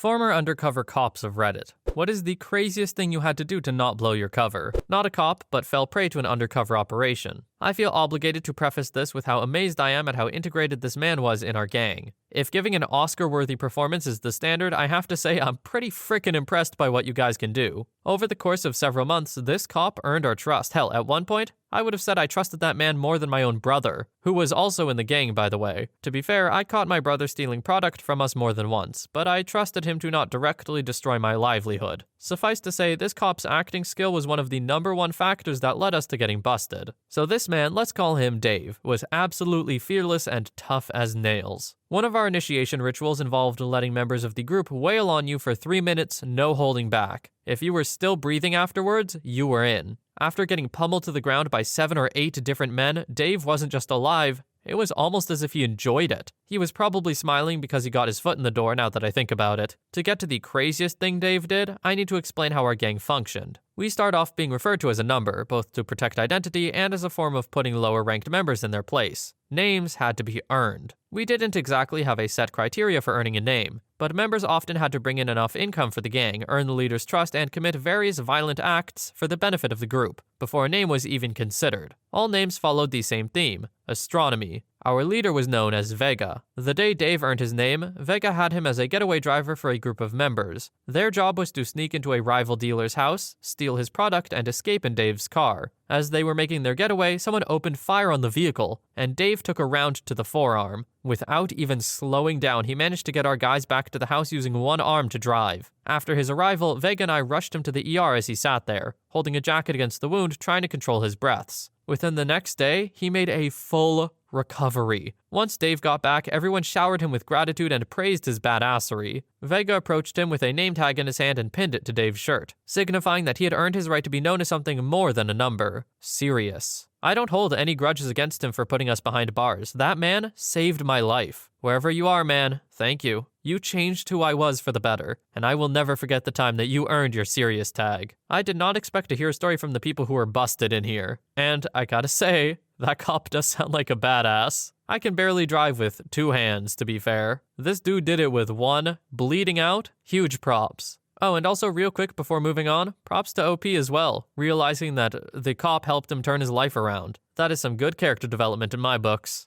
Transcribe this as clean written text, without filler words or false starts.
Former undercover cops of Reddit. What is the craziest thing you had to do to not blow your cover? Not a cop, but fell prey to an undercover operation. I feel obligated to preface this with how amazed I am at how integrated this man was in our gang. If giving an Oscar-worthy performance is the standard, I have to say I'm pretty frickin' impressed by what you guys can do. Over the course of several months, this cop earned our trust. Hell, at one point, I would have said I trusted that man more than my own brother, who was also in the gang, by the way. To be fair, I caught my brother stealing product from us more than once, but I trusted him to not directly destroy my livelihood. Suffice to say, this cop's acting skill was one of the #1 factors that led us to getting busted. So this man, let's call him Dave, was absolutely fearless and tough as nails. One of our initiation rituals involved letting members of the group wail on you for 3 minutes, no holding back. If you were still breathing afterwards, you were in. After getting pummeled to the ground by 7 or 8 different men, Dave wasn't just alive, it was almost as if he enjoyed it. He was probably smiling because he got his foot in the door now that I think about it. To get to the craziest thing Dave did, I need to explain how our gang functioned. We start off being referred to as a number, both to protect identity and as a form of putting lower-ranked members in their place. Names had to be earned. We didn't exactly have a set criteria for earning a name, but members often had to bring in enough income for the gang, earn the leader's trust, and commit various violent acts for the benefit of the group, before a name was even considered. All names followed the same theme: astronomy. Our leader was known as Vega. The day Dave earned his name, Vega had him as a getaway driver for a group of members. Their job was to sneak into a rival dealer's house, steal his product, and escape in Dave's car. As they were making their getaway, someone opened fire on the vehicle, and Dave took a round to the forearm. Without even slowing down, he managed to get our guys back to the house using one arm to drive. After his arrival, Vega and I rushed him to the ER as he sat there, holding a jacket against the wound, trying to control his breaths. Within the next day, he made a full recovery. Once Dave got back, everyone showered him with gratitude and praised his badassery. Vega approached him with a name tag in his hand and pinned it to Dave's shirt, signifying that he had earned his right to be known as something more than a number. Serious. I don't hold any grudges against him for putting us behind bars. That man saved my life. Wherever you are, man, thank you. You changed who I was for the better, and I will never forget the time that you earned your serious tag. I did not expect to hear a story from the people who were busted in here. And I gotta say, that cop does sound like a badass. I can barely drive with 2 hands, to be fair. This dude did it with 1, bleeding out. Huge props. Oh, and also real quick before moving on, props to OP as well, realizing that the cop helped him turn his life around. That is some good character development in my books.